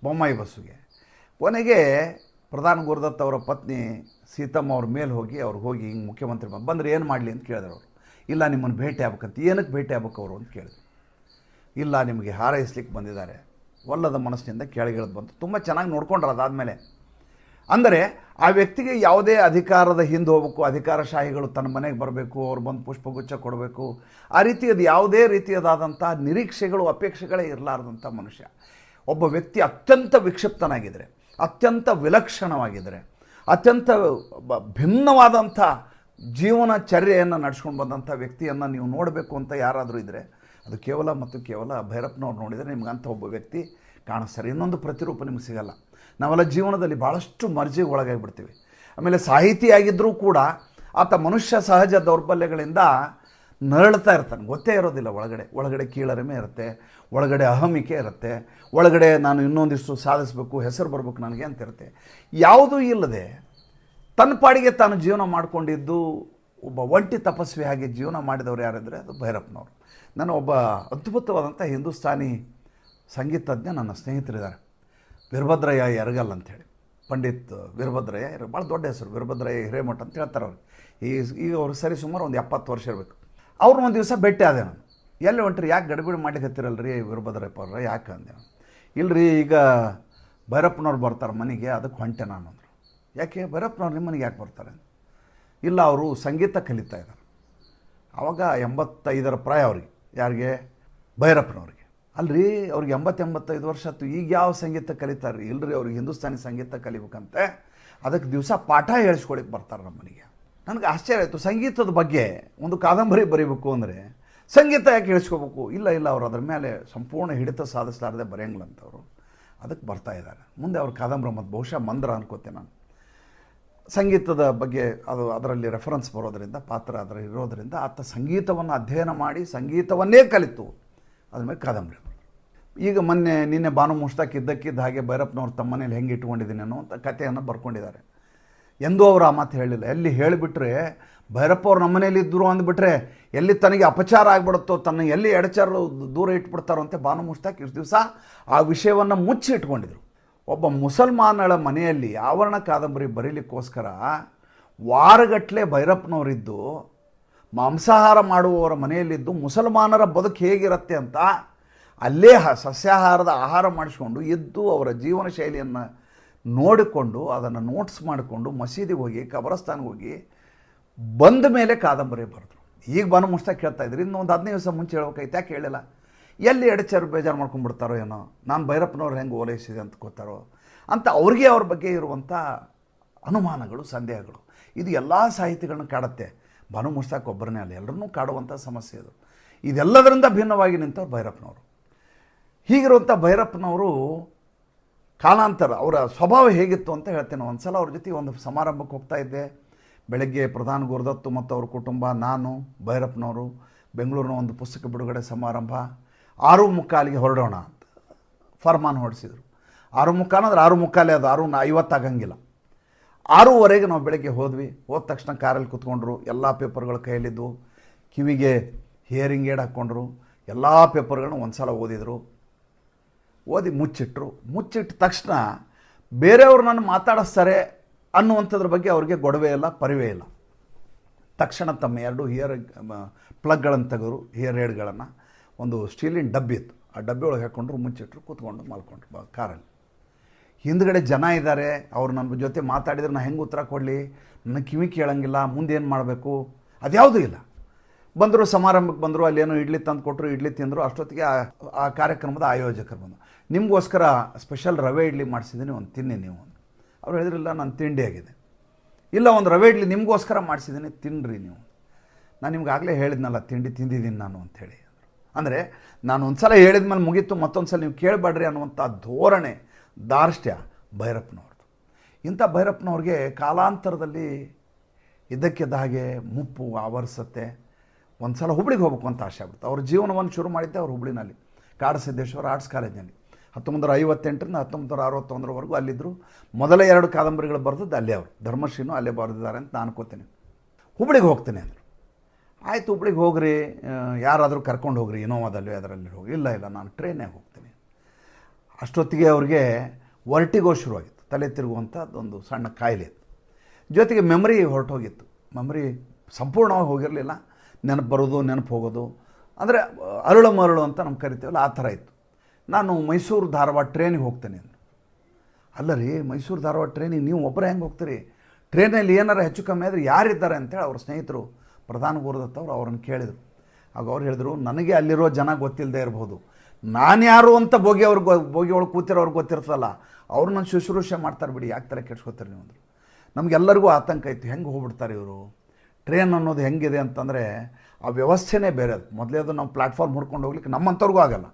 Speaker 1: ಬೊಮ್ಮಾಯಿ ಬಸ್ಸುಗೆ. ಕೊನೆಗೆ ಪ್ರಧಾನ ಗುರುದತ್ ಅವರ ಪತ್ನಿ ಸೀತಮ್ಮ ಅವ್ರ ಮೇಲೆ ಹೋಗಿ ಹಿಂಗೆ ಮುಖ್ಯಮಂತ್ರಿ ಬಂದರೆ ಏನು ಮಾಡಲಿ ಅಂತ ಕೇಳಿದ್ರು ಅವರು. ಇಲ್ಲ ನಿಮ್ಮನ್ನು ಭೇಟಿ ಆಗ್ಬೇಕಂತ. ಏನಕ್ಕೆ ಭೇಟಿ ಆಗ್ಬೇಕು ಅವರು ಅಂತ ಕೇಳಿದ್ರು. ಇಲ್ಲ ನಿಮಗೆ ಹಾರೈಸ್ಲಿಕ್ಕೆ ಬಂದಿದ್ದಾರೆ. ಒಲ್ಲದ ಮನಸ್ಸಿನಿಂದ ಕೆಳಗಿಳಿದು ಬಂತು. ತುಂಬ ಚೆನ್ನಾಗಿ ನೋಡ್ಕೊಂಡ್ರು. ಅದಾದಮೇಲೆ ಅಂದರೆ ಆ ವ್ಯಕ್ತಿಗೆ ಯಾವುದೇ ಅಧಿಕಾರದ ಹಿಂದೆ ಹೋಗ್ಬೇಕು, ಅಧಿಕಾರಶಾಹಿಗಳು ತನ್ನ ಮನೆಗೆ ಬರಬೇಕು, ಅವ್ರು ಬಂದು ಪುಷ್ಪಗುಚ್ಛ ಕೊಡಬೇಕು, ಆ ರೀತಿಯದು ಯಾವುದೇ ರೀತಿಯದಾದಂಥ ನಿರೀಕ್ಷೆಗಳು ಅಪೇಕ್ಷೆಗಳೇ ಇರಲಾರ್ದಂಥ ಮನುಷ್ಯ. ಒಬ್ಬ ವ್ಯಕ್ತಿ ಅತ್ಯಂತ ವಿಕ್ಷಿಪ್ತನಾಗಿದ್ದರೆ, ಅತ್ಯಂತ ವಿಲಕ್ಷಣವಾಗಿದ್ದರೆ, ಅತ್ಯಂತ ಭಿನ್ನವಾದಂಥ ಜೀವನ ಚರ್ಯೆಯನ್ನು ನಡೆಸ್ಕೊಂಡು ಬಂದಂಥ ವ್ಯಕ್ತಿಯನ್ನು ನೀವು ನೋಡಬೇಕು ಅಂತ ಯಾರಾದರೂ ಇದ್ದರೆ ಅದು ಕೇವಲ ಮತ್ತು ಕೇವಲ ಭೈರಪ್ಪನವ್ರು ನೋಡಿದರೆ ನಿಮ್ಗಂಥ ಒಬ್ಬ ವ್ಯಕ್ತಿ ಕಾಣಿಸ್ತಾರೆ. ಇನ್ನೊಂದು ಪ್ರತಿರೂಪ ನಿಮ್ಗೆ ಸಿಗಲ್ಲ. ನಾವೆಲ್ಲ ಜೀವನದಲ್ಲಿ ಭಾಳಷ್ಟು ಮರ್ಜಿಗೆ ಒಳಗಾಗಿಬಿಡ್ತೀವಿ. ಆಮೇಲೆ ಸಾಹಿತಿಯಾಗಿದ್ದರೂ ಕೂಡ ಆತ ಮನುಷ್ಯ ಸಹಜ ದೌರ್ಬಲ್ಯಗಳಿಂದ ನರಳ್ತಾ ಇರ್ತಾನೆ, ಗೊತ್ತೇ ಇರೋದಿಲ್ಲ. ಒಳಗಡೆ ಕೀಳರಿಮೆ ಇರುತ್ತೆ, ಒಳಗಡೆ ಅಹಮಿಕೆ ಇರುತ್ತೆ, ಒಳಗಡೆ ನಾನು ಇನ್ನೊಂದಿಷ್ಟು ಸಾಧಿಸಬೇಕು, ಹೆಸರು ಬರಬೇಕು ನನಗೆ ಅಂತ ಇರುತ್ತೆ. ಯಾವುದೂ ಇಲ್ಲದೆ ತನ್ನ ಪಾಡಿಗೆ ತಾನು ಜೀವನ ಮಾಡಿಕೊಂಡಿದ್ದು ಒಬ್ಬ ಒಂಟಿ ತಪಸ್ವಿ ಹಾಗೆ ಜೀವನ ಮಾಡಿದವರು ಯಾರಿದ್ರೆ ಅದು ಭೈರಪ್ಪನವರು. ನಾನು ಒಬ್ಬ ಅದ್ಭುತವಾದಂಥ ಹಿಂದೂಸ್ತಾನಿ ಸಂಗೀತಜ್ಞ ನನ್ನ ಸ್ನೇಹಿತರಿದ್ದಾರೆ, ವೀರಭದ್ರಯ್ಯ ಯರಗಲ್ ಅಂಥೇಳಿ. ಪಂಡಿತ್ ವೀರಭದ್ರಯ್ಯ, ಭಾಳ ದೊಡ್ಡ ಹೆಸರು, ವೀರಭದ್ರಯ್ಯ ಹಿರೇಮಠ ಅಂತ ಹೇಳ್ತಾರೆ ಅವ್ರಿಗೆ. ಈಗ ಅವ್ರಿಗೆ ಸರಿ ಸುಮಾರು ಒಂದು 70 ವರ್ಷ ಇರಬೇಕು. ಅವ್ರನ್ನ ಒಂದು ದಿವಸ ಭೇಟಿ ಆದೆ ನಾನು. ಎಲ್ಲಿ ಹೊಂಟ್ರಿ, ಯಾಕೆ ಗಡಿಬಿಡಿ ಮಾಡ್ಲಿಕ್ಕತ್ತಿರಲ್ರಿ ವೀರಭದ್ರಯ್ಯಪ್ಪ ಅವ್ರ, ಯಾಕೆ ಅಂದೆ. ಇಲ್ಲರಿ ಈಗ ಭೈರಪ್ಪನವ್ರು ಬರ್ತಾರೆ ಮನೆಗೆ, ಅದಕ್ಕೆ ಹೊಂಟೆ ನಾನು ಅಂದರು. ಯಾಕೆ ಭೈರಪ್ಪನವ್ರು ನಿಮ್ಮ ಮನೆಗೆ ಯಾಕೆ ಬರ್ತಾರೆ? ಇಲ್ಲ ಅವರು ಸಂಗೀತ ಕಲಿತಾ ಇದ್ದಾರೆ. ಆವಾಗ 85ರ ಪ್ರಾಯ ಅವ್ರಿಗೆ. ಯಾರಿಗೆ? ಭೈರಪ್ಪನವ್ರಿಗೆ. ಅಲ್ರಿ ಅವ್ರಿಗೆ 85 ವರ್ಷ ಆಯ್ತು, ಈಗ ಯಾವ ಸಂಗೀತ ಕಲಿತಾರೆ? ಇಲ್ಲರಿ ಅವ್ರಿಗೆ ಹಿಂದೂಸ್ತಾನಿ ಸಂಗೀತ ಕಲಿಬೇಕಂತೆ, ಅದಕ್ಕೆ ದಿವಸ ಪಾಠ ಹೇಳಿಸ್ಕೊಳಿಕ್ಕೆ ಬರ್ತಾರೆ ನಮ್ಮ ಮನೆಗೆ. ನನಗೆ ಆಶ್ಚರ್ಯ ಆಯಿತು. ಸಂಗೀತದ ಬಗ್ಗೆ ಒಂದು ಕಾದಂಬರಿ ಬರೀಬೇಕು ಅಂದರೆ ಸಂಗೀತ ಯಾಕೆ ಹೇಳಿಸ್ಕೋಬೇಕು? ಇಲ್ಲ ಅವ್ರು ಅದ್ರ ಮೇಲೆ ಸಂಪೂರ್ಣ ಹಿಡಿತ ಸಾಧಿಸಲಾರದೆ ಬರೆಯಂಗಿಲ್ಲಂತವರು, ಅದಕ್ಕೆ ಬರ್ತಾ ಇದ್ದಾರೆ. ಮುಂದೆ ಅವ್ರ ಕಾದಂಬರಿ ಮತ್ತು ಬಹುಶಃ ಮಂದ್ರ ಅನ್ಕೋತೆ ನಾನು. ಸಂಗೀತದ ಬಗ್ಗೆ ಅದರಲ್ಲಿ ರೆಫರೆನ್ಸ್ ಬರೋದರಿಂದ, ಪಾತ್ರ ಅದರ ಇರೋದರಿಂದ ಆತ ಸಂಗೀತವನ್ನು ಅಧ್ಯಯನ ಮಾಡಿ ಸಂಗೀತವನ್ನೇ ಕಲಿತು ಅದ್ರ ಮೇಲೆ ಕಾದಂಬರಿ. ಈಗ ನಿನ್ನೆ ಭಾನು ಮುಷ್ತಾಕ್ ಇದ್ದಕ್ಕಿದ್ದ ಹಾಗೆ ಭೈರಪ್ಪನವ್ರು ತಮ್ಮ ಮನೇಲಿ ಹೆಂಗೆ ಇಟ್ಕೊಂಡಿದ್ದೀನಿ ಅನ್ನೋ ಕಥೆಯನ್ನು ಬರ್ಕೊಂಡಿದ್ದಾರೆ. ಎಂದೂ ಅವರು ಆ ಮಾತು ಹೇಳಿಲ್ಲ. ಎಲ್ಲಿ ಹೇಳಿಬಿಟ್ರೆ ಭೈರಪ್ಪ ಅವ್ರು ನಮ್ಮ ಮನೇಲಿ ಇದ್ದರು ಅಂದ್ಬಿಟ್ರೆ ಎಲ್ಲಿ ತನಗೆ ಅಪಚಾರ ಆಗಿಬಿಡುತ್ತೋ, ತನ್ನ ಎಲ್ಲಿ ಎಡಚಾರು ದೂರ ಇಟ್ಬಿಡ್ತಾರೋ ಅಂತ ಭಾನು ಮುಷ್ತಾಕ್ ಇಷ್ಟು ದಿವಸ ಆ ವಿಷಯವನ್ನು ಮುಚ್ಚಿ ಇಟ್ಕೊಂಡಿದ್ರು. ಒಬ್ಬ ಮುಸಲ್ಮಾನಳ ಮನೆಯಲ್ಲಿ ಆವರಣ ಕಾದಂಬರಿ ಬರೀಲಿಕ್ಕೋಸ್ಕರ ವಾರಗಟ್ಟಲೆ ಭೈರಪ್ಪನವರಿದ್ದು ಮಾಂಸಾಹಾರ ಮಾಡುವವರ ಮನೆಯಲ್ಲಿದ್ದು ಮುಸಲ್ಮಾನರ ಬದುಕು ಹೇಗಿರುತ್ತೆ ಅಂತ ಅಲ್ಲೇ ಸಸ್ಯಾಹಾರದ ಆಹಾರ ಮಾಡಿಸ್ಕೊಂಡು ಇದ್ದು ಅವರ ಜೀವನ ಶೈಲಿಯನ್ನು ನೋಡಿಕೊಂಡು ಅದನ್ನು ನೋಟ್ಸ್ ಮಾಡಿಕೊಂಡು ಮಸೀದಿಗೆ ಹೋಗಿ ಕಬರಸ್ಥಾನ್ಗೆ ಹೋಗಿ ಬಂದ ಮೇಲೆ ಕಾದಂಬರಿ ಬರೆದ್ರು. ಈಗ ಭಾನು ಮುಷ್ತಾಕ್ ಕೇಳ್ತಾ ಇದ್ರಿ, ಇನ್ನೊಂದು 15 ದಿವಸ ಮುಂಚೆ ಹೇಳ್ಬೇಕಾಯ್ತು, ಯಾಕೆ ಹೇಳಿಲ್ಲ? ಎಲ್ಲಿ ಎಡಚಾರು ಬೇಜಾರು ಮಾಡ್ಕೊಂಡ್ಬಿಡ್ತಾರೋ ಏನೋ, ನಾನು ಭೈರಪ್ಪನವ್ರು ಹೆಂಗೆ ಓಲೈಸಿದೆ ಅಂತ ಗೊತ್ತಾರೋ ಅಂತ ಅವ್ರಿಗೆ ಅವ್ರ ಬಗ್ಗೆ ಇರುವಂಥ ಅನುಮಾನಗಳು, ಸಂದೇಹಗಳು, ಇದು ಎಲ್ಲ ಸಾಹಿತಿಗಳನ್ನ ಕಾಡುತ್ತೆ. ಭಾನು ಮುಷ್ತಾಕ್ ಒಬ್ಬರನ್ನೇ ಅಲ್ಲ, ಎಲ್ಲರನ್ನೂ ಕಾಡುವಂಥ ಸಮಸ್ಯೆ ಇದು. ಇದೆಲ್ಲದರಿಂದ ಭಿನ್ನವಾಗಿ ನಿಂತವ್ರು ಭೈರಪ್ಪನವರು. ಹೀಗಿರುವಂಥ ಭೈರಪ್ಪನವರು ಕಾಲಾಂತರ ಅವರ ಸ್ವಭಾವ ಹೇಗಿತ್ತು ಅಂತ ಹೇಳ್ತೇನೆ. ಒಂದು ಸಲ ಅವ್ರ ಜೊತೆ ಒಂದು ಸಮಾರಂಭಕ್ಕೆ ಹೋಗ್ತಾ ಇದ್ದೆ. ಬೆಳಗ್ಗೆ ಪ್ರಧಾನ ಗುರುದತ್ತು ಮತ್ತು ಅವ್ರ ಕುಟುಂಬ, ನಾನು, ಭೈರಪ್ಪನವರು ಬೆಂಗಳೂರಿನ ಒಂದು ಪುಸ್ತಕ ಬಿಡುಗಡೆ ಸಮಾರಂಭ. 6:45ಗೆ ಹೊರಡೋಣ ಅಂತ ಫರ್ಮಾನ್ ಹೊರಡಿಸಿದ್ರು. 6:45 ಅಂದರೆ 6:45 ಅದು 6:50 ಆಗಂಗಿಲ್ಲ. 6:15ಗೆ ನಾವು ಬೆಳಗ್ಗೆ ಹೋದ್ವಿ. ಹೋದ ತಕ್ಷಣ ಕಾರಲ್ಲಿ ಕೂತ್ಕೊಂಡ್ರು, ಎಲ್ಲ ಪೇಪರ್ಗಳು ಕೈಯಲ್ಲಿದ್ದು, ಕಿವಿಗೆ ಹಿಯರಿಂಗ್ ಏಡ್ ಹಾಕ್ಕೊಂಡ್ರು, ಎಲ್ಲ ಪೇಪರ್ಗಳನ್ನ ಒಂದು ಸಲ ಓದಿದರು. ಓದಿ ಮುಚ್ಚಿಟ್ಟ ತಕ್ಷಣ ಬೇರೆಯವ್ರು ನನ್ನ ಮಾತಾಡಿಸ್ತಾರೆ ಅನ್ನುವಂಥದ್ರ ಬಗ್ಗೆ ಅವ್ರಿಗೆ ಗೊಡವೆ ಇಲ್ಲ, ಪರಿವೇ ಇಲ್ಲ. ತಕ್ಷಣ ತಮ್ಮ 2 ಹಿಯರ್ ಪ್ಲಗ್ಗಳನ್ನು ತೆಗೆದ್ರು, ಹಿಯರ್ ಏಡ್ಗಳನ್ನು. ಒಂದು ಸ್ಟೀಲಿನ ಡಬ್ಬಿ ಇತ್ತು, ಆ ಡಬ್ಬಿ ಒಳಗೆ ಹಾಕ್ಕೊಂಡ್ರು, ಮುಚ್ಚಿಟ್ರು, ಕೂತ್ಕೊಂಡು ಮಲ್ಕೊಂಡ್ರು ಕಾರಲ್ಲಿ. ಹಿಂದ್ಗಡೆ ಜನ ಇದ್ದಾರೆ, ಅವ್ರು ನನ್ನ ಜೊತೆ ಮಾತಾಡಿದ್ರೆ ನಾನು ಹೆಂಗೆ ಉತ್ತರ ಕೊಡಲಿ, ನನ್ನ ಕಿವಿ ಕೇಳಂಗಿಲ್ಲ, ಮುಂದೆ ಏನು ಮಾಡಬೇಕು ಅದ್ಯಾವುದೂ ಇಲ್ಲ. ಬಂದರು, ಸಮಾರಂಭಕ್ಕೆ ಬಂದರು, ಅಲ್ಲೇನೋ ಇಡ್ಲಿ ತಂದು ಕೊಟ್ಟರು, ಇಡ್ಲಿ ತಿಂದರು. ಅಷ್ಟೊತ್ತಿಗೆ ಆ ಕಾರ್ಯಕ್ರಮದ ಆಯೋಜಕರು ಬಂದರು. ನಿಮಗೋಸ್ಕರ ಸ್ಪೆಷಲ್ ರವೆ ಇಡ್ಲಿ ಮಾಡಿಸಿದ್ದೀನಿ, ಒಂದು ತಿನ್ನಿ ನೀವು. ಅವ್ರು ಹೇಳಿದ್ರಿಲ್ಲ, ನಾನು ತಿಂಡಿ ಆಗಿದೆ. ಇಲ್ಲ, ಒಂದು ರವೆ ಇಡ್ಲಿ ನಿಮಗೋಸ್ಕರ ಮಾಡಿಸಿದ್ದೀನಿ, ತಿನ್ನಿರಿ ನೀವು. ನಾನು ನಿಮ್ಗೆ ಆಗಲೇ ಹೇಳಿದ್ನಲ್ಲ, ತಿಂಡಿ ತಿಂದಿದ್ದೀನಿ ನಾನು ಅಂಥೇಳಿ. ಅಂದರೆ ನಾನು ಒಂದು ಸಲ ಹೇಳಿದ ಮೇಲೆ ಮುಗೀತು, ಮತ್ತೊಂದು ಸಲ ನೀವು ಕೇಳಬೇಡ್ರಿ ಅನ್ನುವಂಥ ಧೋರಣೆ, ದಾರ್ಷ್ಟ್ಯ ಭೈರಪ್ಪನವ್ರದ್ದು. ಇಂಥ ಭೈರಪ್ಪನವ್ರಿಗೆ ಕಾಲಾಂತರದಲ್ಲಿ ಇದ್ದಕ್ಕಿದ್ದ ಹಾಗೆ ಮುಪ್ಪು ಆವರಿಸುತ್ತೆ. ಒಂದು ಸಲ ಹುಬ್ಳಿಗೆ ಹೋಗ್ಬೇಕು ಅಂತ ಆಸೆ ಆಗ್ಬಿಡ್ತು. ಅವ್ರ ಜೀವನವನ್ನು ಶುರು ಮಾಡಿದ್ದೆ ಅವ್ರು ಹುಬ್ಳಿನಲ್ಲಿ, ಕಾಡಸಿದ್ದೇಶ್ವರ ಆರ್ಟ್ಸ್ ಕಾಲೇಜಿನಲ್ಲಿ. 1958ರಿಂದ 1961ರವರೆಗೂ ಅಲ್ಲಿದ್ದರು. ಮೊದಲ 2 ಕಾದಂಬರಿಗಳು ಬರೆದದ್ದು ಅಲ್ಲೇ ಅವರು, ಧರ್ಮಶ್ರೀನೂ ಅಲ್ಲೇ ಬರೆದಿದ್ದಾರೆ ಅಂತ ನಾನು ಅನ್ಕೋತೀನಿ. ಹುಬ್ಳಿಗೆ ಹೋಗ್ತೀನಿ ಅಂದರು. ಆಯಿತು, ಹುಬ್ಳಿಗೆ ಹೋಗ್ರಿ, ಯಾರಾದರೂ ಕರ್ಕೊಂಡು ಹೋಗ್ರಿ, ಇನೋವಾದಲ್ಲಿ ಅದರಲ್ಲಿ ಹೋಗಿ. ಇಲ್ಲ ನಾನು ಟ್ರೈನಾಗ ಹೋಗ್ತೀನಿ. ಅಷ್ಟೊತ್ತಿಗೆ ಅವ್ರಿಗೆ ವರ್ಟಿಗೋ ಶುರುವಾಗಿತ್ತು, ತಲೆ ತಿರುಗುವಂಥದ್ದೊಂದು ಸಣ್ಣ ಕಾಯಿಲೆ ಇತ್ತು. ಜೊತೆಗೆ ಮೆಮರಿ ಹೊರಟೋಗಿತ್ತು. ಮೆಮರಿ ಸಂಪೂರ್ಣವಾಗಿ ಹೋಗಿರಲಿಲ್ಲ, ನೆನಪು ಬರೋದು, ನೆನಪು ಹೋಗೋದು, ಅಂದರೆ ಅರಳು ಮರಳು ಅಂತ ನಮ್ಗೆ ಕರಿತೀವಲ್ಲ, ಆ ಥರ ಇತ್ತು. ನಾನು ಮೈಸೂರು ಧಾರವಾಡ ಟ್ರೈನಿಗೆ ಹೋಗ್ತೇನೆ ಅಂದರು. ಅಲ್ಲ ರೀ, ಮೈಸೂರು ಧಾರವಾಡ ಟ್ರೈನಿಗೆ ನೀವು ಒಬ್ಬರೇ ಹೆಂಗೆ ಹೋಗ್ತೀರಿ? ಟ್ರೈನಲ್ಲಿ ಏನಾರು ಹೆಚ್ಚು ಕಮ್ಮಿ ಆದರೆ ಯಾರಿದ್ದಾರೆ ಅಂತೇಳಿ ಅವ್ರ ಸ್ನೇಹಿತರು ಪ್ರಧಾನ ಗುರುದತ್ ಅವರು ಅವ್ರನ್ನ ಕೇಳಿದರು. ಆಗ ಅವ್ರು ಹೇಳಿದರು, ನನಗೆ ಅಲ್ಲಿರೋ ಜನ ಗೊತ್ತಿಲ್ಲದೆ ಇರ್ಬೋದು, ನಾನು ಯಾರು ಅಂತ ಬೋಗಿ ಒಳಗೆ ಕೂತಿರೋರ್ಗೆ ಗೊತ್ತಿರ್ತಲ್ಲ, ಅವ್ರು ನನ್ನ ಶುಶ್ರೂಷೆ ಮಾಡ್ತಾರೆ ಬಿಡಿ, ಯಾಕೆ ತಲೆ ಕೆಡ್ಸ್ಕೊತೀರಿ ನೀವು ಅಂದರು. ನಮಗೆಲ್ಲರಿಗೂ ಆತಂಕ ಇತ್ತು, ಹೆಂಗೆ ಹೋಗ್ಬಿಡ್ತಾರೆ ಇವರು. ಟ್ರೈನ್ ಅನ್ನೋದು ಹೆಂಗಿದೆ ಅಂತಂದರೆ ಆ ವ್ಯವಸ್ಥೆನೇ ಬೇರೆ. ಅದು ಮೊದಲೇ ಅದು ನಾವು ಪ್ಲ್ಯಾಟ್ಫಾರ್ಮ್ ಹುಡ್ಕೊಂಡು ಹೋಗ್ಲಿಕ್ಕೆ ನಮ್ಮಂಥವ್ರಿಗೂ ಆಗಲ್ಲ.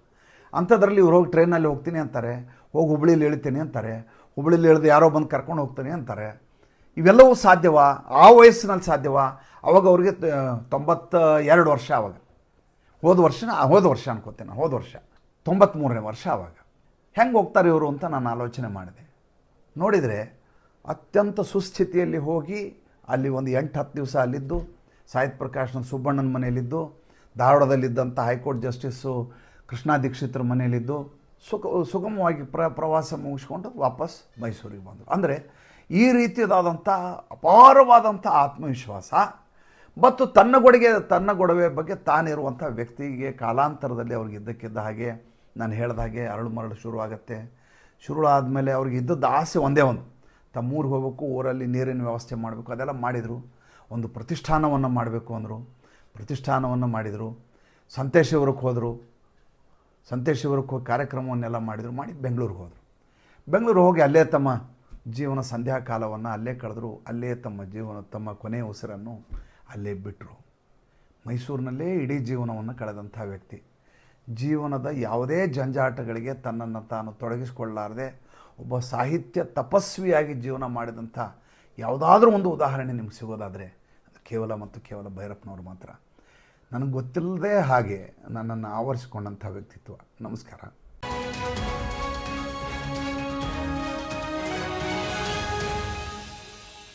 Speaker 1: ಅಂಥದ್ರಲ್ಲಿ ಇವ್ರು ಹೋಗಿ ಟ್ರೈನಲ್ಲಿ ಹೋಗ್ತೀನಿ ಅಂತಾರೆ, ಹೋಗಿ ಹುಬ್ಳಿಲಿ ಇಳಿತೀನಿ ಅಂತಾರೆ, ಹುಬ್ಳಿಲಿ ಇಳಿದು ಯಾರೋ ಬಂದು ಕರ್ಕೊಂಡು ಹೋಗ್ತೀನಿ ಅಂತಾರೆ. ಇವೆಲ್ಲವೂ ಸಾಧ್ಯವಾ? ಆ ವಯಸ್ಸಿನಲ್ಲಿ ಸಾಧ್ಯವಾ? ಅವಾಗ ಅವ್ರಿಗೆ 92 ವರ್ಷ. ಆವಾಗ ಹೋದ ವರ್ಷ ಅನ್ಕೋತೇನೆ, ಹೋದ ವರ್ಷ 93ನೇ ವರ್ಷ. ಆವಾಗ ಹೆಂಗೆ ಹೋಗ್ತಾರೆ ಇವರು ಅಂತ ನಾನು ಆಲೋಚನೆ ಮಾಡಿದೆ. ನೋಡಿದರೆ ಅತ್ಯಂತ ಸುಸ್ಥಿತಿಯಲ್ಲಿ ಹೋಗಿ ಅಲ್ಲಿ ಒಂದು 8-10 ದಿವಸ ಅಲ್ಲಿದ್ದು, ಸಾಹಿತ್ಯ ಪ್ರಕಾಶ್ನ ಸುಬ್ಬಣ್ಣನ ಮನೆಯಲ್ಲಿದ್ದು, ಧಾರವಾಡದಲ್ಲಿದ್ದಂಥ ಹೈಕೋರ್ಟ್ ಜಸ್ಟಿಸ್ಸು ಕೃಷ್ಣಾ ದೀಕ್ಷಿತರ ಮನೆಯಲ್ಲಿದ್ದು, ಸುಗಮವಾಗಿ ಪ್ರವಾಸ ಮುಗಿಸ್ಕೊಂಡು ವಾಪಸ್ ಮೈಸೂರಿಗೆ ಬಂದರು. ಅಂದರೆ ಈ ರೀತಿಯಾದಂಥ ಅಪಾರವಾದಂಥ ಆತ್ಮವಿಶ್ವಾಸ ಮತ್ತು ತನ್ನ ಗೊಡವೆ ಬಗ್ಗೆ ತಾನಿರುವಂಥ ವ್ಯಕ್ತಿಗೆ ಕಾಲಾಂತರದಲ್ಲಿ ಅವ್ರಿಗೆ ಇದ್ದಕ್ಕಿದ್ದ ಹಾಗೆ ನಾನು ಹೇಳಿದ ಹಾಗೆ ಅರಳು ಮರಳು ಶುರುವಾಗುತ್ತೆ. ಶುರು ಆದಮೇಲೆ ಅವ್ರಿಗೆ ಇದ್ದದ್ದು ಆಸೆ ಒಂದೇ ಒಂದು, ತಮ್ಮೂರಿಗೆ ಹೋಗಬೇಕು, ಊರಲ್ಲಿ ನೀರಿನ ವ್ಯವಸ್ಥೆ ಮಾಡಬೇಕು. ಅದೆಲ್ಲ ಮಾಡಿದರು. ಒಂದು ಪ್ರತಿಷ್ಠಾನವನ್ನು ಮಾಡಬೇಕು ಅಂದರು, ಪ್ರತಿಷ್ಠಾನವನ್ನು ಮಾಡಿದರು. ಸಂತೇಶ್ವರಕ್ಕೆ ಹೋದರು, ಸಂತೇಶ್ವರಕ್ಕೆ ಹೋಗಿ ಕಾರ್ಯಕ್ರಮವನ್ನೆಲ್ಲ ಮಾಡಿ ಬೆಂಗಳೂರಿಗೆ ಹೋದರು. ಬೆಂಗಳೂರು ಹೋಗಿ ಅಲ್ಲೇ ತಮ್ಮ ಜೀವನ ಸಂಧ್ಯಾಕಾಲವನ್ನು ಅಲ್ಲೇ ಕಳೆದ್ರು. ಅಲ್ಲೇ ತಮ್ಮ ಕೊನೆಯ ಉಸಿರನ್ನು ಅಲ್ಲೇ ಬಿಟ್ಟರು. ಮೈಸೂರಿನಲ್ಲೇ ಇಡೀ ಜೀವನವನ್ನು ಕಳೆದಂಥ ವ್ಯಕ್ತಿ. ಜೀವನದ ಯಾವುದೇ ಜಂಜಾಟಗಳಿಗೆ ತನ್ನನ್ನು ತಾನು ತೊಡಗಿಸಿಕೊಳ್ಳಲಾರದೆ ಒಬ್ಬ ಸಾಹಿತ್ಯ ತಪಸ್ವಿಯಾಗಿ ಜೀವನ ಮಾಡಿದಂಥ ಯಾವುದಾದ್ರೂ ಒಂದು ಉದಾಹರಣೆ ನಿಮ್ಗೆ ಸಿಗೋದಾದರೆ ಅದು ಕೇವಲ ಭೈರಪ್ಪನವರು ಮಾತ್ರ. ನನಗೆ ಗೊತ್ತಿಲ್ಲದೆ ಹಾಗೆ ನನ್ನನ್ನು ಆವರಿಸಿಕೊಂಡಂಥ ವ್ಯಕ್ತಿತ್ವ. ನಮಸ್ಕಾರ.